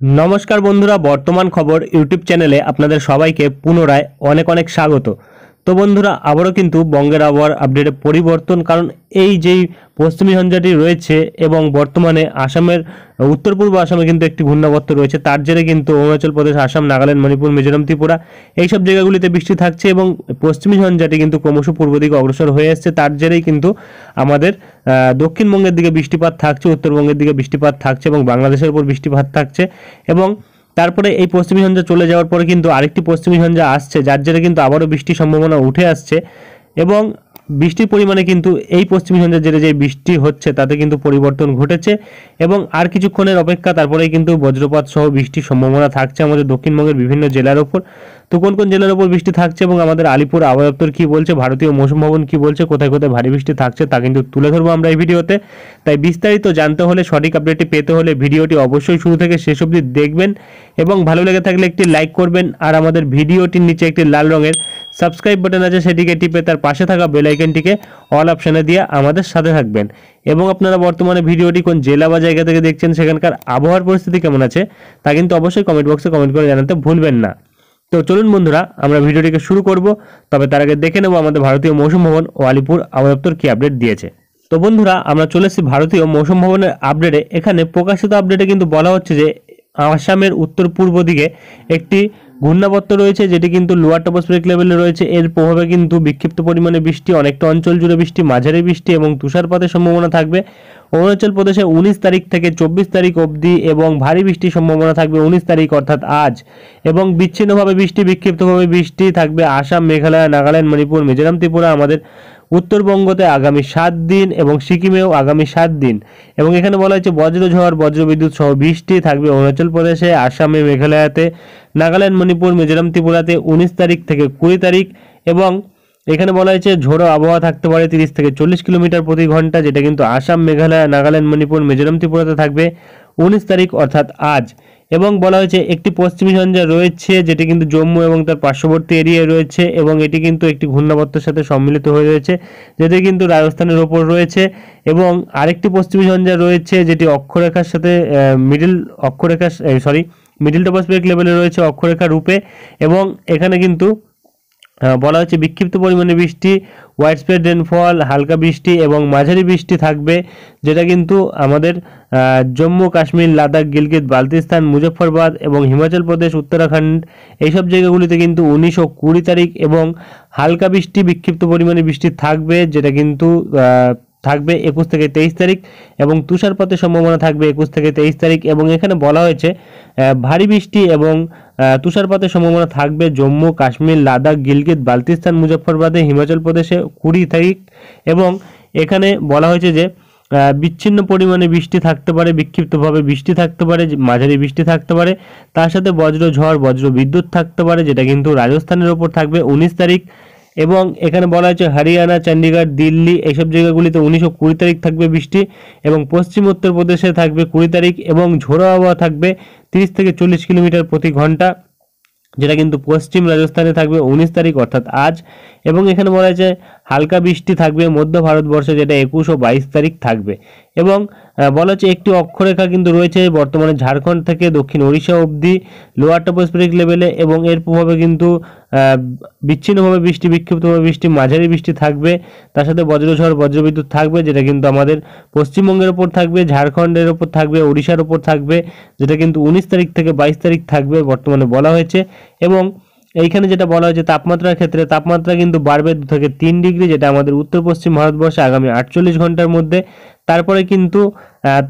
नमस्कार बंधुरा बर्तमान खबर यूट्यूब चैनेले आपनादेर सबाइके पुनराय अनेक अनेक स्वागत। तो बंधुरा आबारो किन्तु बंगेर आबहावार आपडेटे परिवर्तन कारण এই যেই পশ্চিমী ঝঞ্ঝাটি রয়েছে এবং বর্তমানে আসামের উত্তর পূর্ব আসামে কিন্তু একটি ঘূর্ণাবর্ত রয়েছে, তার জেরে কিন্তু অরুণাচল প্রদেশ, আসাম, নাগাল্যান্ড, মণিপুর, মিজোরাম, ত্রিপুরা এইসব জায়গাগুলিতে বৃষ্টি থাকছে এবং পশ্চিমী ঝঞ্ঝাটি কিন্তু ক্রমশ পূর্ব দিকে অগ্রসর হয়ে আসছে। তার জেরেই কিন্তু আমাদের দক্ষিণবঙ্গের দিকে বৃষ্টিপাত থাকছে, উত্তরবঙ্গের দিকে বৃষ্টিপাত থাকছে এবং বাংলাদেশের উপর বৃষ্টিপাত থাকছে। এবং তারপরে এই পশ্চিমী ঝঞ্ঝা চলে যাওয়ার পরে কিন্তু আরেকটি পশ্চিমী ঝঞ্ঝা আসছে, যার জেরে কিন্তু আবারও বৃষ্টির সম্ভাবনা উঠে আসছে এবং বৃষ্টির পরিমাণে কিন্তু এই পশ্চিমী ঝঞ্ঝার জেরে যে বৃষ্টি হচ্ছে তাতে কিন্তু পরিবর্তন ঘটেছে এবং আর কিছুক্ষণের অপেক্ষা, তারপরেই কিন্তু বজ্রপাত সহ বৃষ্টির সম্ভাবনা থাকছে আমাদের দক্ষিণবঙ্গের বিভিন্ন জেলার ওপর। তো কোন কোন জেলার ওপর বৃষ্টি থাকছে এবং আমাদের আলিপুর আবহাওয়া দপ্তর কী বলছে, ভারতীয় মৌসুম ভবন কী বলছে, কোথায় কোথায় ভারী বৃষ্টি থাকছে তা কিন্তু তুলে ধরবো আমরা এই ভিডিওতে। তাই বিস্তারিত জানতে হলে, সঠিক আপডেটটি পেতে হলে ভিডিওটি অবশ্যই শুরু থেকে শেষ অবধি দেখবেন এবং ভালো লেগে থাকলে একটি লাইক করবেন আর আমাদের ভিডিওটির নিচে একটি লাল রঙের সাবস্ক্রাইব বাটন আছে, সেটিকে টিপে তার পাশে থাকা বেল আইকনটিকে অল অপশানে দিয়ে আমাদের সাথে থাকবেন। এবং আপনারা বর্তমানে ভিডিওটি কোন জেলা বা জায়গা থেকে দেখছেন, সেখানকার আবহাওয়ার পরিস্থিতি কেমন আছে তা কিন্তু অবশ্যই কমেন্ট বক্সে কমেন্ট করে জানাতে ভুলবেন না। তো চলুন বন্ধুরা, আমরা ভিডিওটিকে শুরু করব, তবে তার আগে দেখে নেব আমাদের ভারতীয় মৌসুম ভবন ও আলিপুর আবহাওয়া দপ্তর কী আপডেট দিয়েছে। তো বন্ধুরা, আমরা চলে এসেছি ভারতীয় মৌসুম ভবনের আপডেটে। এখানে প্রকাশিত আপডেটে কিন্তু বলা হচ্ছে যে আসামের উত্তর পূর্ব দিকে একটি ঘূর্ণাবর্ত রয়েছে, যেটি কিন্তু লোয়ার ট্রপোস্ফিরিক লেভেলে রয়েছে। এর প্রভাবে কিন্তু বিক্ষিপ্ত পরিমাণে বৃষ্টি, অনেকটা অঞ্চল জুড়ে বৃষ্টি, মাঝারি বৃষ্টি এবং তুষারপাতের সম্ভাবনা থাকবে অরুণাচল প্রদেশে 19 তারিখ থেকে 24 তারিখ অবধি এবং ভারী বৃষ্টির সম্ভাবনা থাকবে 19 তারিখ অর্থাৎ আজ। এবং বিচ্ছিন্নভাবে বৃষ্টি, বিক্ষিপ্তভাবে বৃষ্টি থাকবে আসাম, মেঘালয়, নাগাল্যান্ড, মণিপুর, মিজোরাম, ত্রিপুরা, আমাদের উত্তরবঙ্গতে আগামী 7 দিন এবং সিকিমেও আগামী 7 দিন। এবং এখানে বলা হয়েছে বজ্রঝড়, বজ্রবিদ্যুৎ সহ বৃষ্টি থাকবে অরুণাচল প্রদেশে, আসামে, মেঘালয়তে, নাগাল্যান্ড, মণিপুর, মিজোরাম, ত্রিপুরাতে 19 তারিখ থেকে 20 তারিখ। এবং এখানে বলা হয়েছে ঝোড়ো আবহাওয়া থাকতে পারে 30 থেকে 40 কিলোমিটার প্রতি ঘন্টা, যেটা কিন্তু আসাম, মেঘালয়, নাগাল্যান্ড, মণিপুর, মিজোরাম, ত্রিপুরাতে থাকবে 19 তারিখ অর্থাৎ আজ। এবং বলা হয়েছে একটি পশ্চিমী ঝঞ্ঝা রয়েছে, যেটি কিন্তু জম্মু এবং তার পার্শ্ববর্তী এরিয়ায় রয়েছে এবং এটি কিন্তু একটি ঘূর্ণাবর্তের সাথে সম্মিলিত হয়ে রয়েছে, যেটি কিন্তু রাজস্থানের ওপর রয়েছে। এবং আরেকটি পশ্চিমী ঝঞ্ঝা রয়েছে, যেটি অক্ষরেখার সাথে মিডিল ট্রপোস্ফিরিক লেভেলে রয়েছে অক্ষরেখা রূপে। এবং এখানে কিন্তু বলা হচ্ছে বিক্ষিপ্ত পরিমাণে বৃষ্টি, ওয়াইড স্প্রেড রেনফল, হালকা বৃষ্টি এবং মাঝারি বৃষ্টি থাকবে, যেটা কিন্তু আমাদের জম্মু কাশ্মীর, লাদাখ, গিলগিত বালতিস্তান, মুজফ্ফরবাদ এবং হিমাচল প্রদেশ, উত্তরাখণ্ড এইসব জায়গাগুলিতে কিন্তু 19 ও 20 তারিখ এবং হালকা বৃষ্টি, বিক্ষিপ্ত পরিমাণে বৃষ্টি থাকবে, যেটা কিন্তু থাকবে 21 থেকে 23 তারিখ এবং তুষারপাতের সম্ভাবনা থাকবে 21 থেকে 23 তারিখ। এবং এখানে বলা হয়েছে ভারী বৃষ্টি এবং তুষারপাতের সম্ভাবনা থাকবে জম্মু কাশ্মীর, লাদাখ, গিলগিত বালতিস্তান, মুজফ্ফরবাদে, হিমাচল প্রদেশে 20 তারিখ। এবং এখানে বলা হয়েছে যে বিচ্ছিন্ন পরিমাণে বৃষ্টি থাকতে পারে, বিক্ষিপ্তভাবে বৃষ্টি থাকতে পারে, মাঝারি বৃষ্টি থাকতে পারে, তার সাথে বজ্রঝড়, বজ্র বিদ্যুৎ থাকতে পারে, যেটা কিন্তু রাজস্থানের ওপর থাকবে 19 তারিখ। এবং এখানে বলা হয়েছে হরিয়ানা, চণ্ডীগড়, দিল্লি এইসব জায়গাগুলিতে 19 ও 20 তারিখ থাকবে বৃষ্টি এবং পশ্চিম উত্তরপ্রদেশে থাকবে 20 তারিখ এবং ঝোড়ো আবহাওয়া থাকবে 30 থেকে 40 কিলোমিটার প্রতি ঘন্টা, যেটা কিন্তু পশ্চিম রাজস্থানে থাকবে 19 তারিখ অর্থাৎ আজ। এবং এখানে বলা হয়েছে হালকা বৃষ্টি থাকবে মধ্য ভারতবর্ষে, যেটা 21 ও 22 তারিখ থাকবে। এবং বলা হচ্ছে একটি অক্ষরেখা কিন্তু রয়েছে বর্তমানে ঝাড়খণ্ড থেকে দক্ষিণ ওড়িশা অবধি লোয়ার ট্রপোস্ফিরিক লেভেলে এবং এর প্রভাবে কিন্তু বিচ্ছিন্নভাবে বৃষ্টি, বিক্ষিপ্তভাবে বৃষ্টি, মাঝারি বৃষ্টি থাকবে, তার সাথে বজ্রঝড়, বজ্রবিদ্যুৎ থাকবে, যেটা কিন্তু আমাদের পশ্চিমবঙ্গের ওপর থাকবে, ঝাড়খণ্ডের ওপর থাকবে, ওড়িশার ওপর থাকবে, যেটা কিন্তু 19 তারিখ থেকে 22 তারিখ থাকবে বর্তমানে বলা হয়েছে। এবং এইখানে যেটা বলা হয়েছে তাপমাত্রার ক্ষেত্রে, তাপমাত্রা কিন্তু বাড়বে 2 থেকে 3 ডিগ্রি, যেটা আমাদের উত্তর পশ্চিম ভারতবর্ষে আগামী 48 ঘন্টার মধ্যে। তারপরে কিন্তু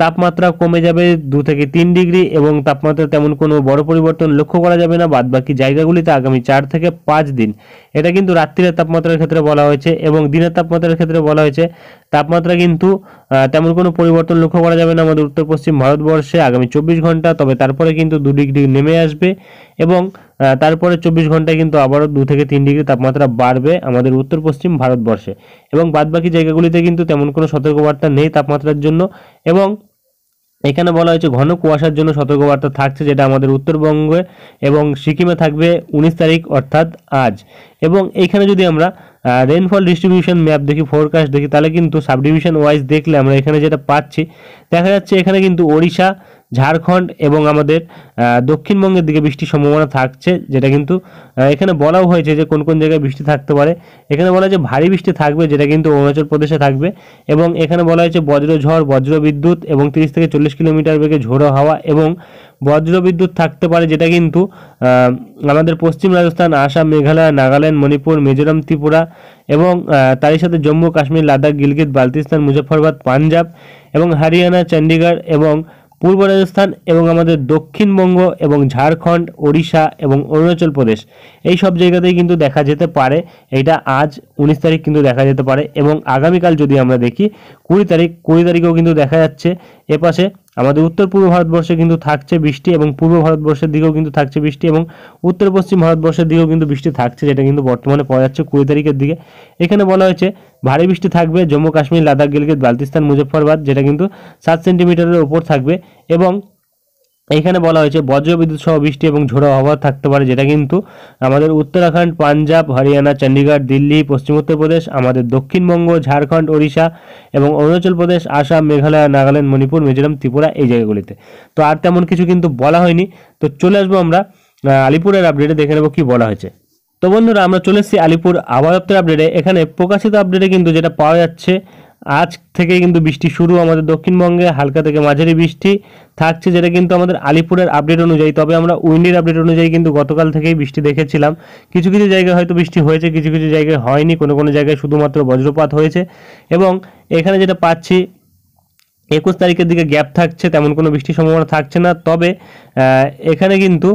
তাপমাত্রা কমে যাবে 2 থেকে 3 ডিগ্রি এবং তাপমাত্রা তেমন কোনো বড় পরিবর্তন লক্ষ্য করা যাবে না বাদবাকি জায়গাগুলিতে আগামী 4 থেকে 5 দিন। এটা কিন্তু রাত্রির তাপমাত্রার ক্ষেত্রে বলা হয়েছে। এবং দিনের তাপমাত্রার ক্ষেত্রে বলা হয়েছে তাপমাত্রা কিন্তু তেমন কোনো পরিবর্তন লক্ষ্য করা যাবে না আমাদের উত্তর পশ্চিম ভারতবর্ষে আগামী 24 ঘন্টা, তবে তারপরে কিন্তু 2 ডিগ্রি নেমে আসবে এবং তারপরে 24 ঘন্টায় কিন্তু আবারও 2 থেকে 3 ডিগ্রি তাপমাত্রা বাড়বে আমাদের উত্তর পশ্চিম ভারতবর্ষে। এবং বাদবাকি জায়গাগুলিতে কিন্তু তেমন কোনো সতর্কবার্তা নেই তাপমাত্রার জন্য। এবং এখানে বলা হয়েছে ঘন কুয়াশার জন্য সতর্কবার্তা থাকছে, যেটা আমাদের উত্তরবঙ্গে এবং সিকিমে থাকবে 19 তারিখ অর্থাৎ আজ। এবং এইখানে যদি আমরা রেনফল ডিস্ট্রিবিউশন ম্যাপ দেখি, ফোরকাস্ট দেখি, তাহলে কিন্তু সাব ডিভিশন ওয়াইজ দেখলে আমরা এখানে যেটা পাচ্ছি দেখা যাচ্ছে এখানে কিন্তু ওড়িশা, ঝাড়খণ্ড এবং আমাদের দক্ষিণবঙ্গের দিকে বৃষ্টির সম্ভাবনা থাকছে, যেটা কিন্তু এখানে বলাও হয়েছে যে কোন কোন জায়গায় বৃষ্টি থাকতে পারে। এখানে বলা হয়েছে ভারী বৃষ্টি থাকবে, যেটা কিন্তু অরুণাচল প্রদেশে থাকবে, এবং এখানে বলা হয়েছে বজ্রঝড়, বজ্রবিদ্যুৎ এবং 30 থেকে 40 কিলোমিটার বেগে ঝোড়ো হাওয়া এবং বজ্রবিদ্যুৎ থাকতে পারে, যেটা কিন্তু আমাদের পশ্চিম রাজস্থান, আসাম, মেঘালয়, নাগাল্যান্ড, মণিপুর, মিজোরাম, ত্রিপুরা এবং তারই সাথে জম্মু কাশ্মীর, লাদাখ, গিলগিত বালতিস্তান, মুজফ্ফরবাদ, পাঞ্জাব এবং হরিয়ানা, চণ্ডীগড় এবং পূর্ব রাজস্থান এবং আমাদের দক্ষিণবঙ্গ এবং ঝাড়খণ্ড, ওড়িশা এবং অরুণাচল প্রদেশ, এই সব জায়গাতেই কিন্তু দেখা যেতে পারে। এটা আজ 19 তারিখ কিন্তু দেখা যেতে পারে, এবং আগামীকাল যদি আমরা দেখি 20 তারিখেও কিন্তু দেখা যাচ্ছে এপাশে আমাদের উত্তর পূর্ব ভারতবর্ষে কিন্তু থাকছে বৃষ্টি, এবং পূর্ব ভারতবর্ষের দিকেও কিন্তু থাকছে বৃষ্টি, এবং উত্তর পশ্চিম ভারতবর্ষের দিকেও কিন্তু বৃষ্টি থাকছে, যেটা কিন্তু বর্তমানে পাওয়া যাচ্ছে 20 তারিখের দিকে। এখানে বলা হয়েছে ভারী বৃষ্টি থাকবে জম্মু কাশ্মীর, লাদাখ, গিলগিত বালতিস্তান, মুজফ্ফরবাদ, যেটা কিন্তু 7 সেন্টিমিটারের উপর থাকবে, এবং এখানে বলা হয়েছে বজ্রবিদ্যুৎ সহ বৃষ্টি এবং ঝোড়ো হাওয়া থাকতে পারে, যেটা কিন্তু আমাদের উত্তরাখণ্ড, পাঞ্জাব, হরিয়ানা, চণ্ডীগড়, দিল্লি, পশ্চিম উত্তরপ্রদেশ, আমাদের দক্ষিণবঙ্গ, ঝাড়খণ্ড, ওড়িশা এবং অরুণাচল প্রদেশ, আসাম, মেঘালয়, নাগাল্যান্ড, মণিপুর, মিজোরাম, ত্রিপুরা, এই জায়গাগুলিতে। তো আর তেমন কিছু কিন্তু বলা হয়নি। তো চলে আসবো আমরা আলিপুরের আপডেটে, দেখে নেবো কি বলা হয়েছে। তো বন্ধুরা, আমরা চলে এসেছি আলিপুর আবহাওয়া দপ্তরের আপডেটে। এখানে প্রকাশিত আপডেটে কিন্তু যেটা পাওয়া যাচ্ছে, আজ থেকে কিন্তু বৃষ্টি শুরু আমাদের দক্ষিণবঙ্গে, হালকা থেকে মাঝারি বৃষ্টি থাকছে, যেটা কিন্তু আমাদের আলিপুরের আপডেট অনুযায়ী। তবে আমরা উইন্ডির আপডেট অনুযায়ী কিন্তু গতকাল থেকেই বৃষ্টি দেখেছিলাম। কিছু কিছু জায়গায় হয়তো বৃষ্টি হয়েছে, কিছু কিছু জায়গায় হয়নি, কোনো কোনো জায়গায় শুধুমাত্র বজ্রপাত হয়েছে। এবং এখানে যেটা পাচ্ছি 21 তারিখের দিকে গ্যাপ থাকছে, তেমন কোনো বৃষ্টির সম্ভাবনা থাকছে না। তবে এখানে কিন্তু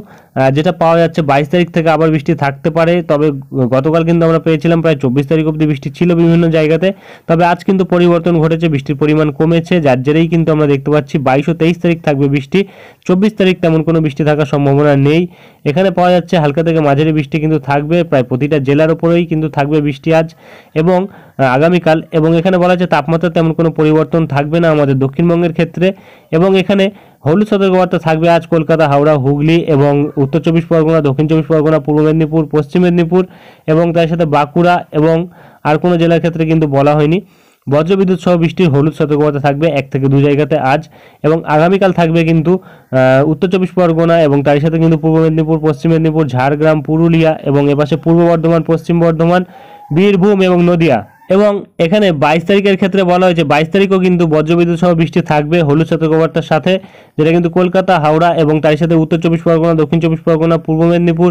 যেটা পাওয়া যাচ্ছে 22 তারিখ থেকে আবার বৃষ্টি থাকতে পারে। তবে গতকাল কিন্তু আমরা পেয়েছিলাম প্রায় 24 তারিখ অবধি বৃষ্টি ছিল বিভিন্ন জায়গাতে। তবে আজ কিন্তু পরিবর্তন ঘটেছে, বৃষ্টির পরিমাণ কমেছে, যার জেরেই কিন্তু আমরা দেখতে পাচ্ছি 22 ও 23 তারিখ থাকবে বৃষ্টি। 24 তারিখ তেমন কোনো বৃষ্টি থাকার সম্ভাবনা নেই। এখানে পাওয়া যাচ্ছে হালকা থেকে মাঝারি বৃষ্টি কিন্তু থাকবে, প্রায় প্রতিটা জেলার উপরেই কিন্তু থাকবে বৃষ্টি আজ এবং আগামীকাল। এবং এখানে বলা হচ্ছে তাপমাত্রা তেমন কোনো পরিবর্তন থাকবে না আমাদের দক্ষিণবঙ্গের ক্ষেত্রে। এবং এখানে হলুদ সতর্কবার্তা থাকবে আজ কলকাতা, হাওড়া, হুগলি এবং উত্তর 24 পরগনা, দক্ষিণ 24 পরগনা, পূর্ব মেদিনীপুর, পশ্চিম মেদিনীপুর এবং তার সাথে বাঁকুড়া, এবং আর কোনো জেলার ক্ষেত্রে কিন্তু বলা হয়নি। বজ্রবিদ্যুৎ সহ বৃষ্টির হলুদ সতর্কবার্তা থাকবে 1 থেকে 2 জায়গাতে আজ, এবং আগামীকাল থাকবে কিন্তু উত্তর 24 পরগনা এবং তার সাথে কিন্তু পূর্ব মেদিনীপুর, পশ্চিম মেদিনীপুর, ঝাড়গ্রাম, পুরুলিয়া এবং এপাশে পূর্ব বর্ধমান, পশ্চিম বর্ধমান, বীরভূম এবং নদিয়া। এবং এখানে 22 তারিখের ক্ষেত্রে বলা হয়েছে 22 তারিখও কিন্তু বজ্রবিদ্যুৎ সহ বৃষ্টি থাকবে হলুদ সতর্কবার্তার সাথে, যেটা কিন্তু কলকাতা, হাওড়া এবং তার সাথে উত্তর 24 পরগনা, দক্ষিণ 24 পরগনা, পূর্ব মেদিনীপুর,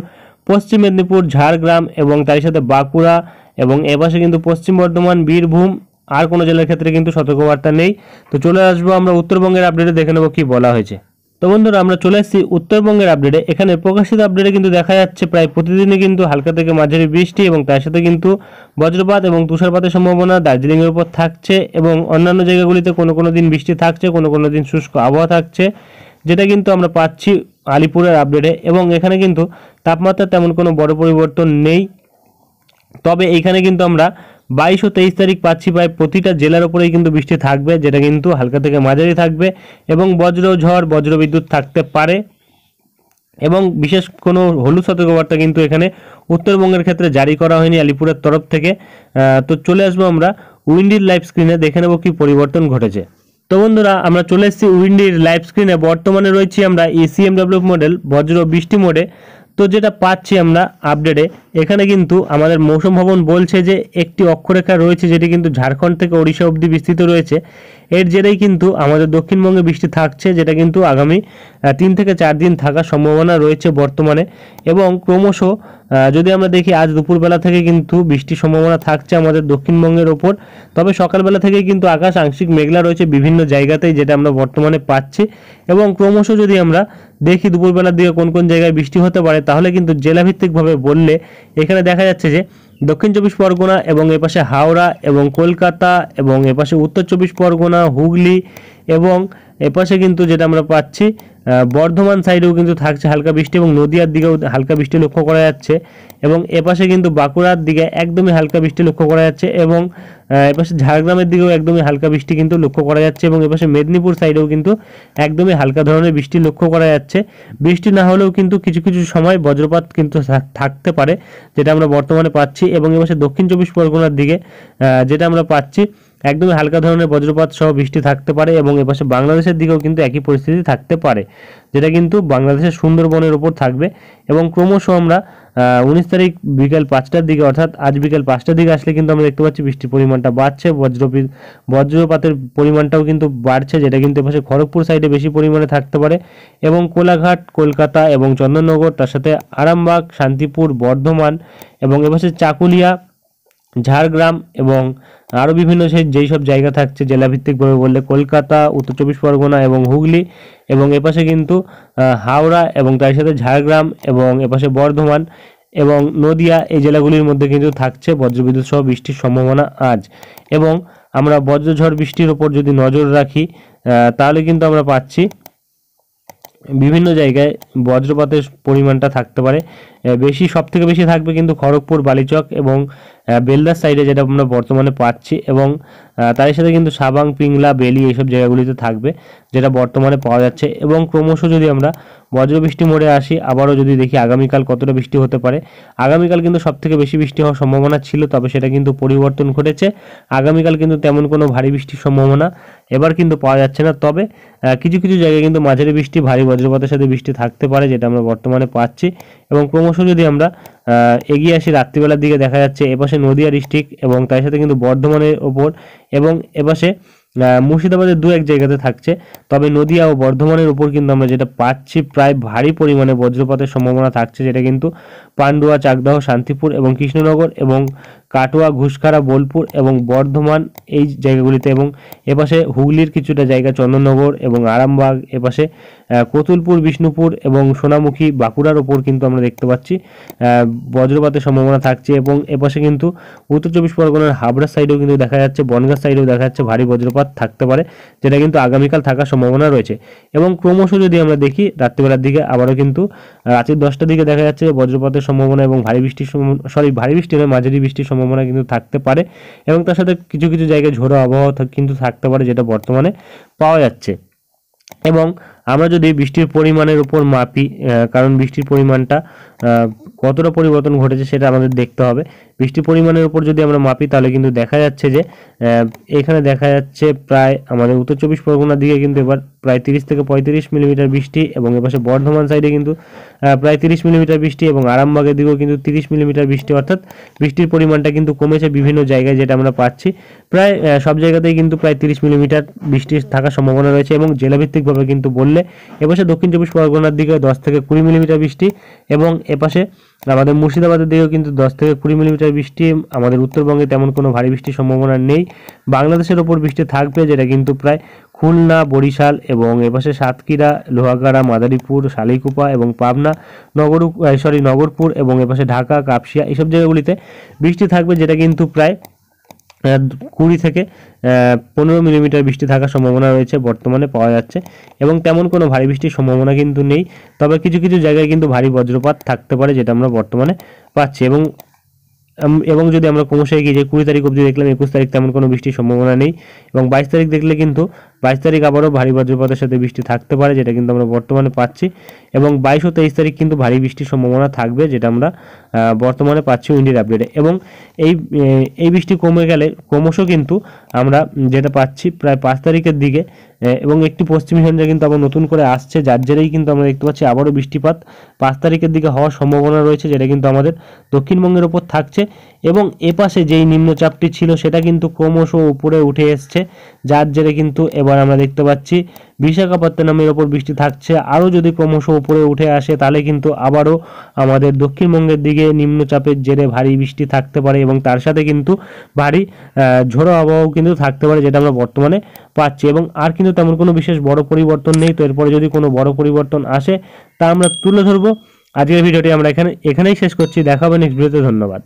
পশ্চিম মেদিনীপুর, ঝাড়গ্রাম এবং তার সাথে বাঁকুড়া এবং এপাশে কিন্তু পশ্চিম বর্ধমান, বীরভূম, আর কোনো জেলার ক্ষেত্রে কিন্তু সতর্কবার্তা নেই। তো চলে আসবো আমরা উত্তরবঙ্গের আপডেটে, দেখে নেবো কি বলা হয়েছে। তো বন্ধুরা, আমরা চলে এসেছি উত্তরবঙ্গের আপডেটে। এখানে প্রকাশিত আপডেটে কিন্তু দেখা যাচ্ছে প্রায় প্রতিদিনই কিন্তু হালকা থেকে মাঝারি বৃষ্টি এবং তার সাথে কিন্তু বজ্রপাত এবং তুষারপাতের সম্ভাবনা দার্জিলিংয়ের উপর থাকছে, এবং অন্যান্য জায়গাগুলিতে কোনো কোনো দিন বৃষ্টি থাকছে, কোনো কোনো দিন শুষ্ক আবহাওয়া থাকছে, যেটা কিন্তু আমরা পাচ্ছি আলিপুরের আপডেটে। এবং এখানে কিন্তু তাপমাত্রা তেমন কোনো বড় পরিবর্তন নেই। তবে এইখানে কিন্তু আমরা 22 ও 23 তারিখ পাচ্ছি প্রায় প্রতিটা জেলার উপরেই কিন্তু বৃষ্টি থাকবে, যেটা কিন্তু হালকা থেকে মাঝারি থাকবে এবং বজ্রঝড়, বজ্রবিদ্যুৎ থাকতে পারে। এবং বিশেষ কোনো হলুদ সতর্কবার্তা কিন্তু এখানে উত্তরবঙ্গের ক্ষেত্রে জারি করা হয়নি আলিপুরের তরফ থেকে। তো চলে আসবো আমরা উইন্ডির লাইভ স্ক্রিনে, দেখে নেবো কি পরিবর্তন ঘটেছে। তো বন্ধুরা, আমরা চলে এসেছি উইন্ডির লাইভ স্ক্রিনে। বর্তমানে রয়েছি আমরা ECMW মডেল বজ্র বৃষ্টি মোডে। তো যেটা পাচ্ছি আমরা আপডেটে, এখানে কিন্তু আমাদের মৌসুম ভবন বলছে যে একটি অক্ষরেখা রয়েছে, যেটি কিন্তু ঝাড়খণ্ড থেকে ওড়িশা অবধি বিস্তৃত রয়েছে। এর জেরেই কিন্তু আমাদের দক্ষিণবঙ্গে বৃষ্টি থাকছে, যেটা কিন্তু আগামী 3 থেকে 4 দিন থাকার সম্ভাবনা রয়েছে বর্তমানে। এবং ক্রমশ যদি আমরা দেখি আজ দুপুরবেলা থেকে কিন্তু বৃষ্টির সম্ভাবনা থাকছে আমাদের দক্ষিণবঙ্গের ওপর। তবে সকালবেলা থেকে কিন্তু আকাশ আংশিক মেঘলা রয়েছে বিভিন্ন জায়গাতেই, যেটা আমরা বর্তমানে পাচ্ছি। এবং ক্রমশ যদি আমরা দেখি দুপুরবেলার দিকে কোন কোন জায়গায় বৃষ্টি হতে পারে, তাহলে কিন্তু জেলাভিত্তিকভাবে বললে এখানে দেখা যাচ্ছে যে দক্ষিণ 24 পরগনা এবং এপাশে হাওড়া এবং কলকাতা এবং এপাশে উত্তর 24 পরগনা, হুগলি এবং এপাশে কিন্তু যেটা আমরা পাচ্ছি বর্ধমান সাইডেও কিন্তু থাকছে হালকা বৃষ্টি এবং নদিয়ার দিকেও হালকা বৃষ্টি লক্ষ্য করা যাচ্ছে এবং এপাশে কিন্তু বাঁকুড়ার দিকে একদমই হালকা বৃষ্টি লক্ষ্য করা যাচ্ছে এবং এপাশে ঝাড়গ্রামের দিকেও একদমই হালকা বৃষ্টি কিন্তু লক্ষ্য করা যাচ্ছে এবং এপাশে মেদিনীপুর সাইডেও কিন্তু একদমই হালকা ধরনের বৃষ্টি লক্ষ্য করা যাচ্ছে। বৃষ্টি না হলেও কিন্তু কিছু কিছু সময় বজ্রপাত কিন্তু থাকতে পারে, যেটা আমরা বর্তমানে পাচ্ছি। এবং এপাশে দক্ষিণ চব্বিশ পরগনার দিকে যেটা আমরা পাচ্ছি একদমই হালকা ধরনের বজ্রপাত সহ বৃষ্টি থাকতে পারে এবং এপাশে বাংলাদেশের দিকেও কিন্তু একই পরিস্থিতি থাকতে পারে, যেটা কিন্তু বাংলাদেশের সুন্দরবনের ওপর থাকবে। এবং ক্রমশ আমরা 19 তারিখ বিকেল 5টার দিকে, অর্থাৎ আজ বিকেল 5টার দিকে আসলে কিন্তু আমরা দেখতে পাচ্ছি বৃষ্টির পরিমাণটা বাড়ছে, বজ্রপাতের পরিমাণটাও কিন্তু বাড়ছে, যেটা কিন্তু এপাশে খড়গপুর সাইডে বেশি পরিমাণে থাকতে পারে এবং কোলাঘাট, কলকাতা এবং চন্দননগর, তার সাথে আরামবাগ, শান্তিপুর, বর্ধমান এবং এপাশে চাকুলিয়া, ঝাড়গ্রাম এবং আরও বিভিন্ন যেই সব জায়গা থাকছে জেলাভিত্তিকভাবে বললে কলকাতা, উত্তর চব্বিশ পরগনা এবং হুগলি এবং এপাশে কিন্তু হাওড়া এবং তার সাথে ঝাড়গ্রাম এবং এপাশে বর্ধমান এবং নদিয়া, এই জেলাগুলির মধ্যে কিন্তু থাকছে বজ্রবিদ্যুৎ সহ বৃষ্টির সম্ভাবনা আজ। এবং আমরা বজ্রঝড় বৃষ্টির ওপর যদি নজর রাখি তাহলে কিন্তু আমরা পাচ্ছি বিভিন্ন জায়গায় বজ্রপাতের পরিমাণটা থাকতে পারে বেশি, সব থেকে বেশি থাকবে কিন্তু খড়গপুর, বালিচক এবং বেলদার সাইডে, যেটা আমরা বর্তমানে পাচ্ছি। এবং তার সাথে কিন্তু সাবাং, পিংলা, বেলি এইসব জায়গাগুলিতে থাকবে, যেটা বর্তমানে পাওয়া যাচ্ছে। এবং ক্রমশ যদি আমরা বজ্রবৃষ্টি মোড়ে আসি, আবারও যদি দেখি আগামীকাল কতটা বৃষ্টি হতে পারে। আগামীকাল কিন্তু সব থেকে বেশি বৃষ্টি হওয়ার সম্ভাবনা ছিল, তবে সেটা কিন্তু পরিবর্তন ঘটেছে। আগামীকাল কিন্তু তেমন কোনো ভারী বৃষ্টির সম্ভাবনা এবার কিন্তু পাওয়া যাচ্ছে না, তবে কিছু কিছু জায়গায় কিন্তু মাঝারি বৃষ্টি, ভারী বজ্রপাতের সাথে বৃষ্টি থাকতে পারে, যেটা আমরা বর্তমানে পাচ্ছি। এবং ক্রমশ যদি আমরা এগিয়ে আসি রাত্রিবেলার দিকে, দেখা যাচ্ছে এপাশে নদিয়া ডিস্ট্রিক্ট এবং তার সাথে কিন্তু বর্ধমানের ওপর এবং এপাশে মুর্শিদাবাদের দু এক জায়গাতে থাকছে, তবে নদিয়া ও বর্ধমানের উপর কিন্তু আমরা যেটা পাচ্ছি প্রায় ভারী পরিমাণে বজ্রপাতের সম্ভাবনা থাকছে, যেটা কিন্তু পান্ডুয়া, চাকদাহ, শান্তিপুর এবং কৃষ্ণনগর এবং কাটোয়া, ঘুষখারা, বোলপুর এবং বর্ধমান এই জায়গাগুলিতে এবং এপাশে হুগলির কিছুটা জায়গা, চন্দননগর এবং আরামবাগ, এপাশে কতুলপুর, বিষ্ণুপুর এবং সোনামুখী, বাঁকুড়ার ওপর কিন্তু আমরা দেখতে পাচ্ছি বজ্রপাতের সম্ভাবনা থাকছে। এবং এপাশে কিন্তু উত্তর চব্বিশ পরগনার হাবড়া সাইডেও কিন্তু দেখা যাচ্ছে, বনগাঁ সাইডেও দেখা যাচ্ছে ভারী বজ্রপাত থাকতে পারে, যেটা কিন্তু আগামীকাল থাকার সম্ভাবনা রয়েছে। এবং ক্রমশ যদি আমরা দেখি রাত্রিবেলার দিকে, আবারও কিন্তু রাতের 10টার দিকে দেখা যাচ্ছে বজ্রপাতের সম্ভাবনা এবং ভারী বৃষ্টির ভারী বৃষ্টি নয়, মাঝারি বৃষ্টির সম্ভাবনা কিন্তু থাকতে পারে এবং তার সাথে কিছু কিছু জায়গায় ঝোড়ো আবহাওয়া কিন্তু থাকতে পারে, যেটা বর্তমানে পাওয়া যাচ্ছে। এবং আমরা যদি বৃষ্টির পরিমাণের উপর মাপি, কারণ বৃষ্টির পরিমাণটা কতটা পরিবর্তন ঘটেছে সেটা আমাদের দেখতে হবে। বৃষ্টির পরিমাণের উপর যদি আমরা মাপি তাহলে কিন্তু দেখা যাচ্ছে যে এখানে দেখা যাচ্ছে প্রায় আমাদের উত্তর চব্বিশ পরগনার দিকে কিন্তু এবার প্রায় 30 থেকে 35 মিলিমিটার বৃষ্টি এবং এপাশে বর্ধমান সাইডে কিন্তু প্রায় 30 মিলিমিটার বৃষ্টি এবং আরামবাগের দিকেও কিন্তু 30 মিলিমিটার বৃষ্টি, অর্থাৎ বৃষ্টির পরিমাণটা কিন্তু কমেছে বিভিন্ন জায়গায়, যেটা আমরা পাচ্ছি প্রায় সব জায়গাতেই কিন্তু প্রায় 30 মিলিমিটার বৃষ্টি থাকার সম্ভাবনা রয়েছে। এবং জেলাভিত্তিকভাবে কিন্তু বললে এপাশে দক্ষিণ চব্বিশ পরগনার দিকে 10 থেকে 20 মিলিমিটার বৃষ্টি এবং এপাশে আমাদের মুর্শিদাবাদের দিকেও কিন্তু 10 থেকে 20 মিলিমিটার বৃষ্টি। আমাদের উত্তরবঙ্গে তেমন কোনো ভারী বৃষ্টির সম্ভাবনা নেই। বাংলাদেশের ওপর বৃষ্টি থাকবে, যেটা কিন্তু প্রায় খুলনা, বরিশাল এবং এপাশে সাতক্ষীরা, লোহাগাড়া, মাদারীপুর, শালিকুপা এবং পাবনা, নগরপুর এবং এপাশে ঢাকা, কাপসিয়া এইসব জায়গাগুলিতে বৃষ্টি থাকবে, যেটা কিন্তু প্রায় 20 থেকে 15 মিলিমিটার বৃষ্টি থাকার সম্ভাবনা রয়েছে বর্তমানে পাওয়া যাচ্ছে। এবং তেমন কোনো ভারী বৃষ্টির সম্ভাবনা কিন্তু নেই, তবে কিছু কিছু জায়গায় কিন্তু ভারী বজ্রপাত থাকতে পারে, যেটা আমরা বর্তমানে পাচ্ছি। এবং যদি আমরা ক্রমশ এগিয়ে যাই 20 তারিখ অবধি দেখলাম, 21 তারিখ তেমন কোনো বৃষ্টির সম্ভাবনা নেই এবং 22 তারিখ দেখলে কিন্তু 22 তারিখ আবারও ভারী বজ্রপাতের সাথে বৃষ্টি থাকতে পারে, যেটা কিন্তু আমরা বর্তমানে পাচ্ছি। এবং 22 ও 23 তারিখ কিন্তু ভারী বৃষ্টির সম্ভাবনা থাকবে, যেটা আমরা বর্তমানে পাচ্ছি উইন্ডির আপডেটে। এবং এই বৃষ্টি কমে গেলে ক্রমশ কিন্তু আমরা যেটা পাচ্ছি প্রায় 5 তারিখের দিকে এবং একটি পশ্চিমী ঝঞ্ঝা কিন্তু আবার নতুন করে আসছে, যার জেরেই কিন্তু আমরা দেখতে পাচ্ছি আবারও বৃষ্টিপাত 5 তারিখের দিকে হওয়ার সম্ভাবনা রয়েছে, যেটা কিন্তু আমাদের দক্ষিণবঙ্গের ওপর থাকছে। এবং এপাশে যেই নিম্নচাপটি ছিল সেটা কিন্তু ক্রমশ উপরে উঠে এসছে, যার জেরে কিন্তু এবার আমরা দেখতে পাচ্ছি বিশাখাপত্তনমের ওপর বৃষ্টি থাকছে। আরও যদি ক্রমশ উপরে উঠে আসে তাহলে কিন্তু আবারও আমাদের দক্ষিণবঙ্গের দিকে নিম্নচাপের জেরে ভারী বৃষ্টি থাকতে পারে এবং তার সাথে কিন্তু ভারী ঝোড়ো আবহাওয়াও কিন্তু থাকতে পারে, যেটা আমরা বর্তমানে পাচ্ছি। এবং আর কিন্তু তেমন কোনো বিশেষ বড় পরিবর্তন নেই, তো এরপরে যদি কোনো বড় পরিবর্তন আসে তা আমরা তুলে ধরবো। আজকের ভিডিওটি আমরা এখানেই শেষ করছি। দেখা হবে নেক্সট ভিডিওতে। ধন্যবাদ।